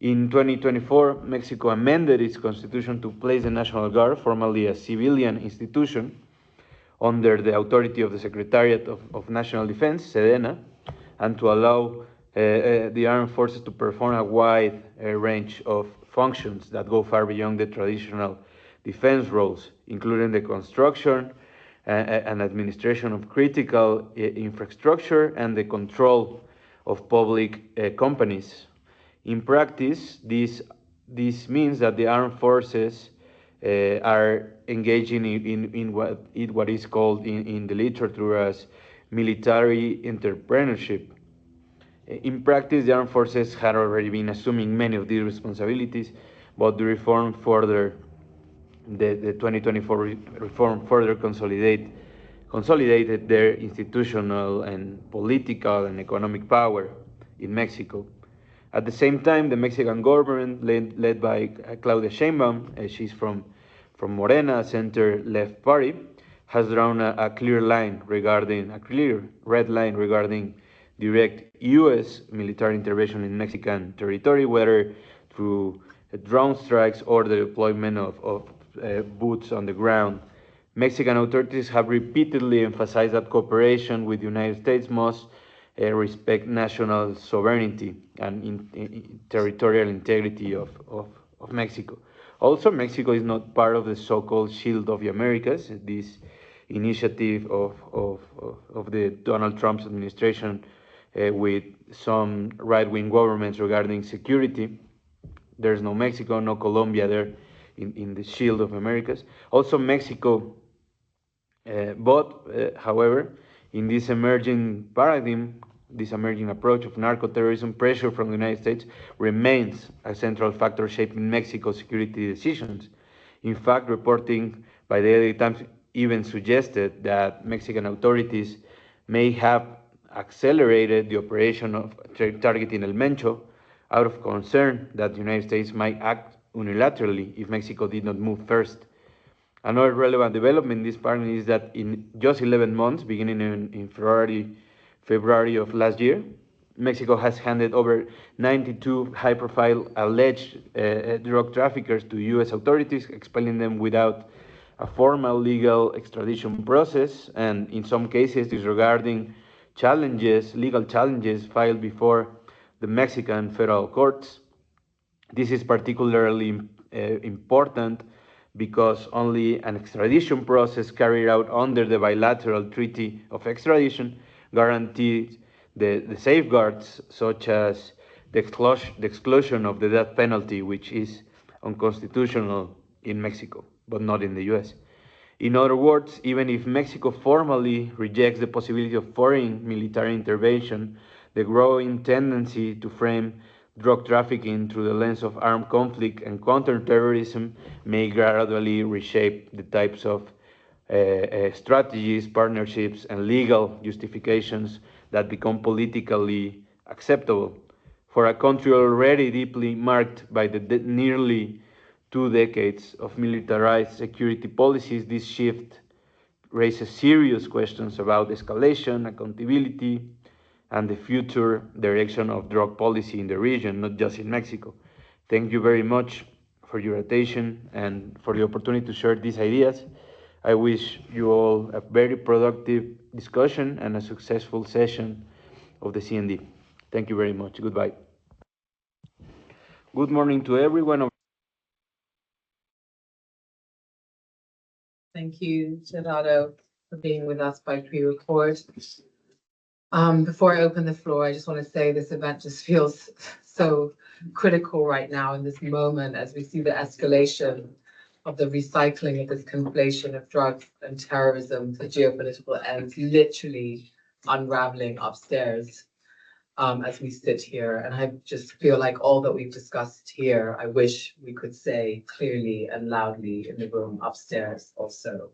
In 2024, Mexico amended its constitution to place the National Guard, formerly a civilian institution, under the authority of the Secretariat of National Defense, SEDENA, and to allow the armed forces to perform a wide range of functions that go far beyond the traditional defense roles, including the construction and administration of critical infrastructure and the control of public companies. In practice, this means that the armed forces are engaging in what is called in the literature as military entrepreneurship. In practice, the armed forces had already been assuming many of these responsibilities, but the 2024 reform further consolidates consolidated their institutional and political and economic power in Mexico. At the same time, the Mexican government, led by Claudia Sheinbaum, she's from Morena, center-left party, has drawn a clear red line regarding direct U.S. military intervention in Mexican territory, whether through drone strikes or the deployment of boots on the ground. Mexican authorities have repeatedly emphasized that cooperation with the United States must respect national sovereignty and territorial integrity of Mexico. Also, Mexico is not part of the so-called Shield of the Americas, this initiative of the Donald Trump's administration with some right-wing governments regarding security. There's no Mexico, no Colombia there in the Shield of Americas. Also, Mexico, however, in this emerging paradigm, this emerging approach of narco-terrorism, pressure from the United States remains a central factor shaping Mexico's security decisions. In fact, reporting by the LA Times even suggested that Mexican authorities may have accelerated the operation of targeting El Mencho out of concern that the United States might act unilaterally if Mexico did not move first. Another relevant development in this part is that in just 11 months, beginning in February of last year, Mexico has handed over 92 high-profile alleged drug traffickers to U.S. authorities, expelling them without a formal legal extradition process, and in some cases disregarding legal challenges filed before the Mexican federal courts. This is particularly important because only an extradition process carried out under the bilateral treaty of extradition guarantees the safeguards such as the exclusion of the death penalty, which is unconstitutional in Mexico, but not in the US. In other words, even if Mexico formally rejects the possibility of foreign military intervention, the growing tendency to frame drug trafficking through the lens of armed conflict and counter-terrorism may gradually reshape the types of strategies, partnerships, and legal justifications that become politically acceptable. For a country already deeply marked by the nearly 2 decades of militarized security policies, this shift raises serious questions about escalation, accountability, and the future direction of drug policy in the region, not just in Mexico. Thank you very much for your attention and for the opportunity to share these ideas. I wish you all a very productive discussion and a successful session of the CND. Thank you very much. Goodbye. Good morning to everyone. Thank you, Gerardo, for being with us by pre-record. Before I open the floor, I just want to say this event just feels so critical right now in this moment as we see the escalation of the recycling of this conflation of drugs and terrorism for geopolitical ends, literally unraveling upstairs as we sit here. And I just feel like all that we've discussed here, I wish we could say clearly and loudly in the room upstairs also.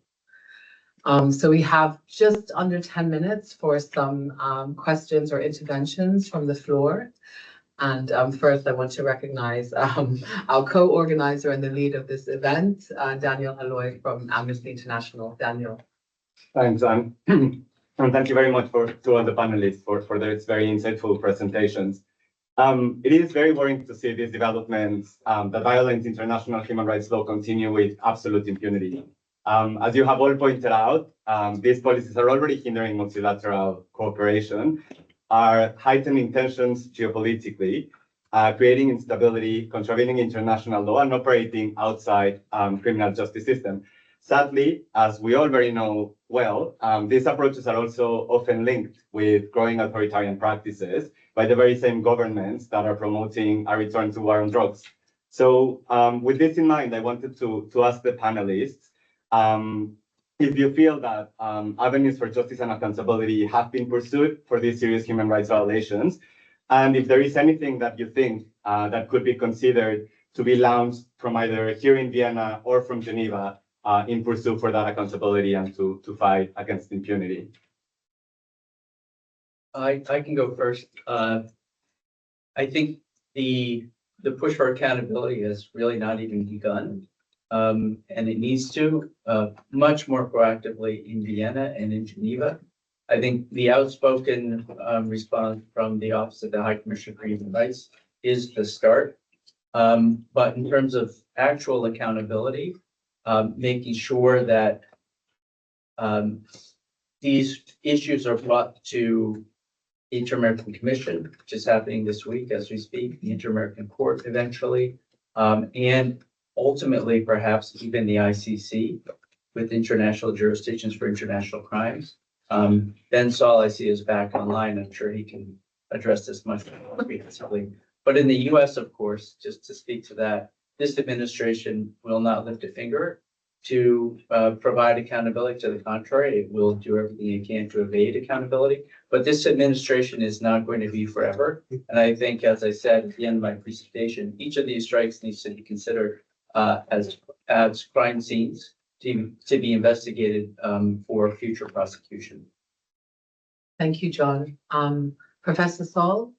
So we have just under 10 minutes for some questions or interventions from the floor. And first, I want to recognize our co-organizer and the lead of this event, Daniel Aloy from Amnesty International. Daniel. Thanks, Anne. And thank you very much to all the panelists for their very insightful presentations. It is very worrying to see these developments that violate international human rights law continue with absolute impunity. As you have all pointed out, these policies are already hindering multilateral cooperation, are heightening tensions geopolitically, creating instability, contravening international law, and operating outside criminal justice system. Sadly, as we all very know well, these approaches are also often linked with growing authoritarian practices by the very same governments that are promoting a return to war on drugs. So with this in mind, I wanted to ask the panelists, if you feel that avenues for justice and accountability have been pursued for these serious human rights violations, and if there is anything that you think that could be considered to be launched from either here in Vienna or from Geneva in pursuit for that accountability and to fight against impunity? I can go first. I think the push for accountability has really not even begun. And it needs to much more proactively in Vienna and in Geneva. I think the outspoken response from the Office of the High Commissioner for Human Rights is the start. But in terms of actual accountability, making sure that these issues are brought to the Inter-American Commission, which is happening this week as we speak, the Inter-American Court eventually, and ultimately perhaps even the ICC with international jurisdictions for international crimes. Ben Saul, I see, is back online. I'm sure he can address this much more comprehensively. But in the US, of course, just to speak to that, this administration will not lift a finger to provide accountability. To the contrary, it will do everything it can to evade accountability. But this administration is not going to be forever. And I think, as I said at the end of my presentation, each of these strikes needs to be considered as crime scenes to be investigated for future prosecution. Thank you, John. Professor Saul?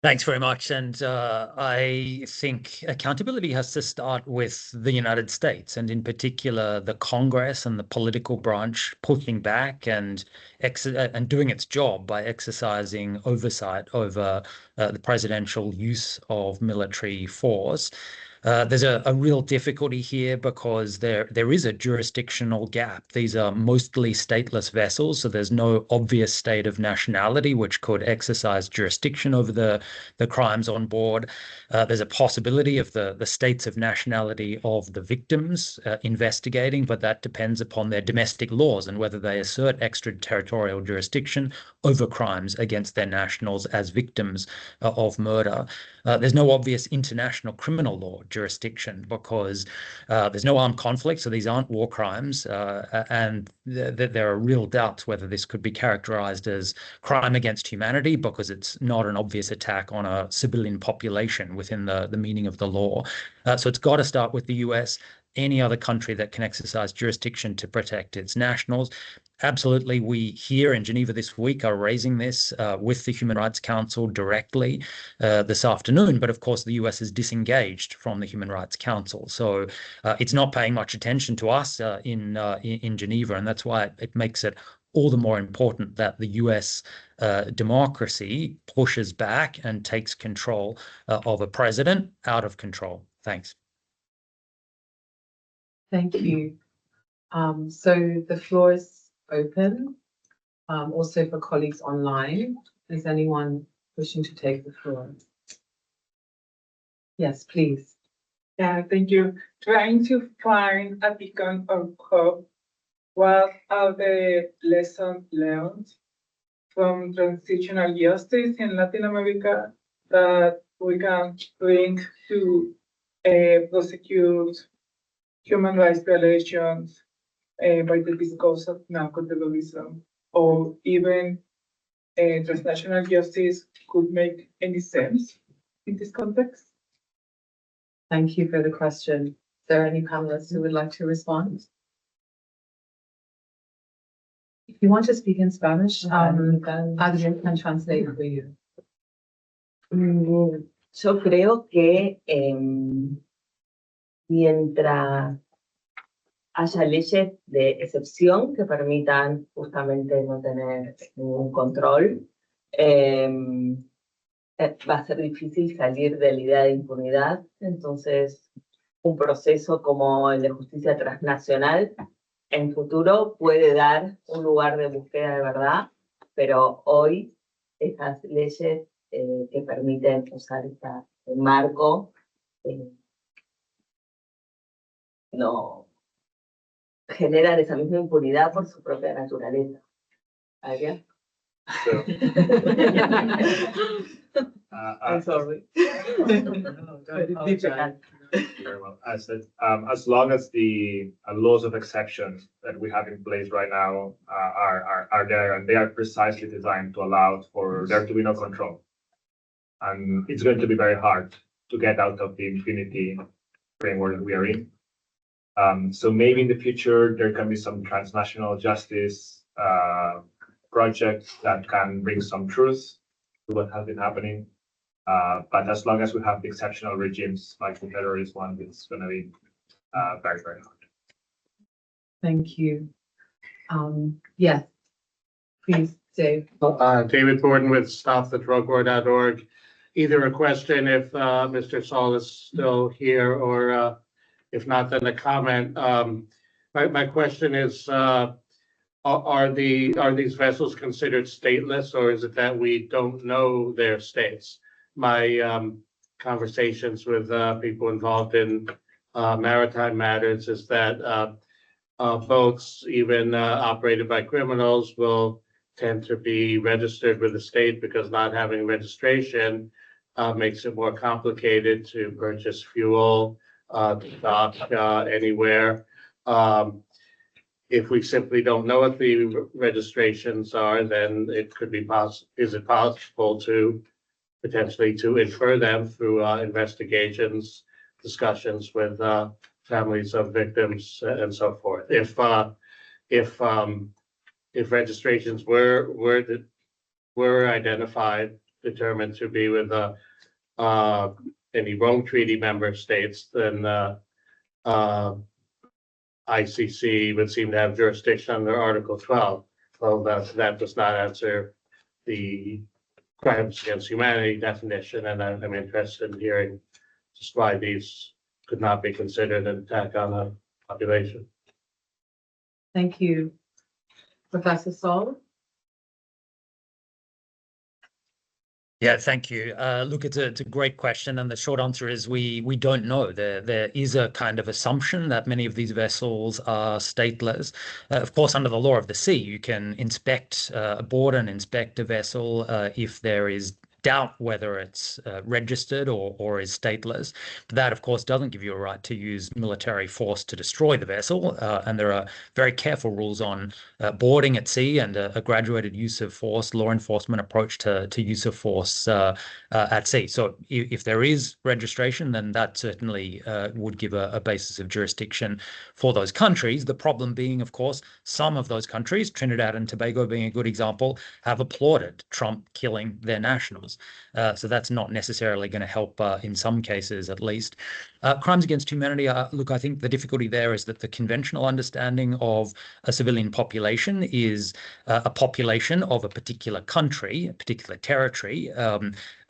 Thanks very much. And I think accountability has to start with the United States, and in particular, the Congress and the political branch pushing back and doing its job by exercising oversight over the presidential use of military force. There's a real difficulty here because there is a jurisdictional gap. These are mostly stateless vessels, so there's no obvious state of nationality which could exercise jurisdiction over the crimes on board. There's a possibility of the states of nationality of the victims investigating, but that depends upon their domestic laws and whether they assert extraterritorial jurisdiction over crimes against their nationals as victims of murder. There's no obvious international criminal law jurisdiction because there's no armed conflict, so these aren't war crimes, and there are real doubts whether this could be characterized as crime against humanity because it's not an obvious attack on a civilian population within the meaning of the law. So it's got to start with the US. Any other country that can exercise jurisdiction to protect its nationals. Absolutely, we here in Geneva this week are raising this with the Human Rights Council directly this afternoon. But of course, the US is disengaged from the Human Rights Council, so it's not paying much attention to us in Geneva, and that's why it makes it all the more important that the US democracy pushes back and takes control of a president out of control. Thanks. Thank you. So the floor is open, also for colleagues online. Is anyone wishing to take the floor? Yes, please. Yeah, thank you. Trying to find a beacon of hope. What are the lessons learned from transitional justice in Latin America that we can bring to prosecute human rights violations by the discourse of narcoterrorism, or even transnational justice could make any sense in this context? Thank you for the question. Is there any panelists who would like to respond? If you want to speak in Spanish, Adrian can translate for you. Yo creo que mientras haya leyes de excepción que permitan justamente no tener ningún control, va a ser difícil salir de la idea de impunidad. Entonces, un proceso como el de justicia transnacional en futuro puede dar un lugar de búsqueda de verdad, pero hoy esas leyes que permiten usar este marco no generan esa misma impunidad por su propia naturaleza. ¿Adrián? So, I'm sorry. Very well. I said, as long as the laws of exception that we have in place right now are there, and they are precisely designed to allow for there to be no control, and it's going to be very hard to get out of the impunity framework that we are in. So maybe in the future, there can be some transnational justice projects that can bring some truth to what has been happening. But as long as we have the exceptional regimes like the terrorist one, it's going to be very, very hard. Thank you. Yes, please, Dave. David Borden with StopTheDrugWar.org. Either a question if Mr. Saul is still here, or if not, then a comment. My question is, are these vessels considered stateless, or is it that we don't know their states? My conversations with people involved in maritime matters is that boats, even operated by criminals, will tend to be registered with the state, because not having registration makes it more complicated to purchase fuel, to dock anywhere. If we simply don't know what the registrations are, then it could be is it possible to potentially to infer them through investigations, discussions with families of victims, and so forth. If registrations were identified, determined to be with any Rome Treaty member states, then ICC would seem to have jurisdiction under Article 12. Well, that does not answer the crimes against humanity definition, and I'm interested in hearing just why these could not be considered an attack on the population. Thank you. Professor Saul? Yeah, thank you. Look, it's a great question, and the short answer is we don't know. There is a kind of assumption that many of these vessels are stateless. Of course, under the law of the sea, you can inspect aboard and inspect a vessel if there is doubt whether it's registered or is stateless. But that, of course, doesn't give you a right to use military force to destroy the vessel. And there are very careful rules on boarding at sea and a graduated use of force, law enforcement approach to use of force at sea. So if there is registration, then that certainly would give a basis of jurisdiction for those countries. The problem being, of course, some of those countries, Trinidad and Tobago being a good example, have applauded Trump killing their nationals. So that's not necessarily going to help in some cases, at least. Crimes against humanity, look, I think the difficulty there is that the conventional understanding of a civilian population is a population of a particular country, a particular territory,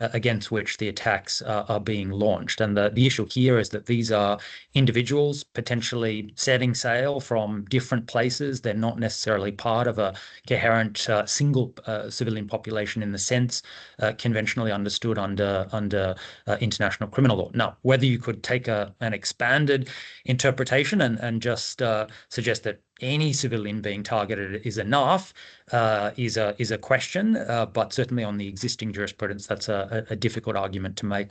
against which the attacks are being launched. And the issue here is that these are individuals potentially setting sail from different places. They're not necessarily part of a coherent single civilian population in the sense conventionally understood under international criminal law. Now, whether you could take an expanded interpretation and just suggest that any civilian being targeted is enough is a question, but certainly on the existing jurisprudence, that's a difficult argument to make.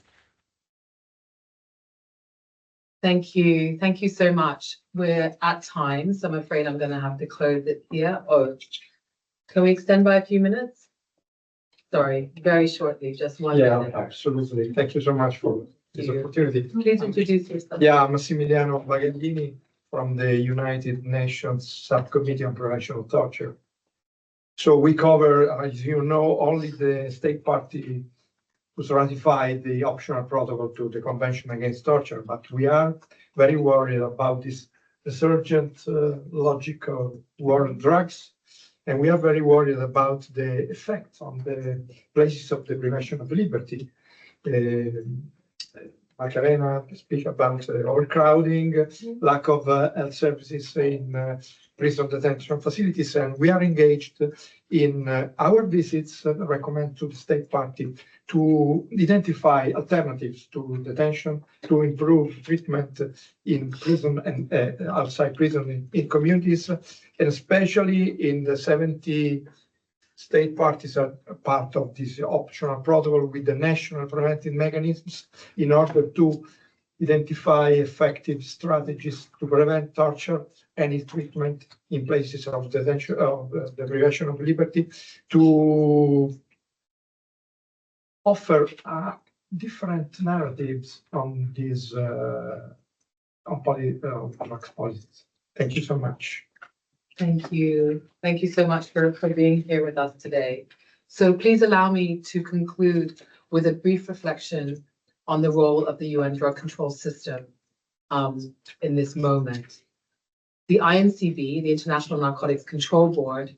Thank you. Thank you so much. We're at time, so I'm afraid I'm going to have to close it here. Oh, can we extend by a few minutes? Sorry, very shortly, just 1 minute. Yeah, absolutely. Thank you so much for this opportunity. Please introduce yourself. Yeah, Massimiliano Bagallini from the United Nations Subcommittee on Prevention of Torture. So we cover, as you know, only the state party who's ratified the optional protocol to the Convention Against Torture, but we are very worried about this resurgent logic of war on drugs. And we are very worried about the effects on the places of deprivation of liberty. Macarena speak about overcrowding, lack of health services in prison detention facilities, and we are engaged in our visits, recommend to the state party to identify alternatives to detention, to improve treatment in prison and outside prison in communities, and especially in the 70 state parties are part of this optional protocol with the national preventive mechanisms in order to identify effective strategies to prevent torture, any treatment in places of detention, of deprivation of liberty, to offer different narratives on these drugs policies. Thank you so much. Thank you. Thank you so much for being here with us today. So please allow me to conclude with a brief reflection on the role of the UN drug control system in this moment. The INCB, the International Narcotics Control Board,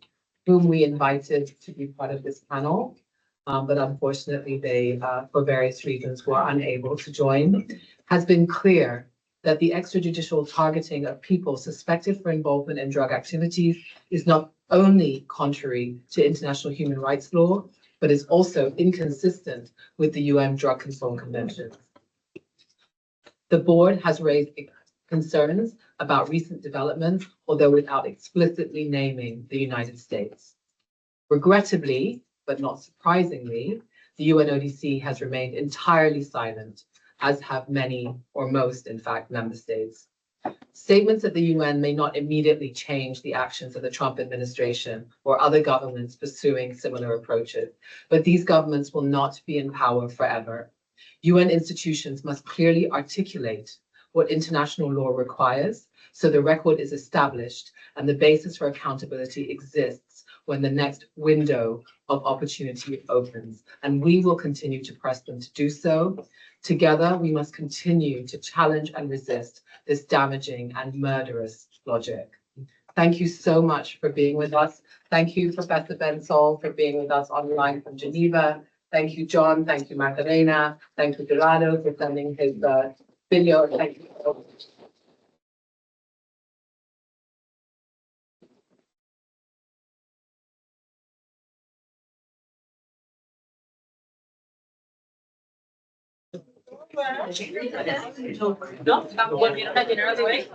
whom we invited to be part of this panel, but unfortunately they, for various reasons, were unable to join, has been clear that the extrajudicial targeting of people suspected for involvement in drug activities is not only contrary to international human rights law, but is also inconsistent with the UN Drug Control Convention. The board has raised concerns about recent developments, although without explicitly naming the United States. Regrettably, but not surprisingly, the UNODC has remained entirely silent, as have many, or most, in fact, member states. Statements at the UN may not immediately change the actions of the Trump administration or other governments pursuing similar approaches, but these governments will not be in power forever. UN institutions must clearly articulate what international law requires, so the record is established and the basis for accountability exists when the next window of opportunity opens. And we will continue to press them to do so. Together, we must continue to challenge and resist this damaging and murderous logic. Thank you so much for being with us. Thank you, Professor Ben Saul, for being with us online from Geneva. Thank you, John. Thank you, Macarena. Thank you, Gerardo, for sending his video. Thank you so much. No, volvieron a llenar otra vez.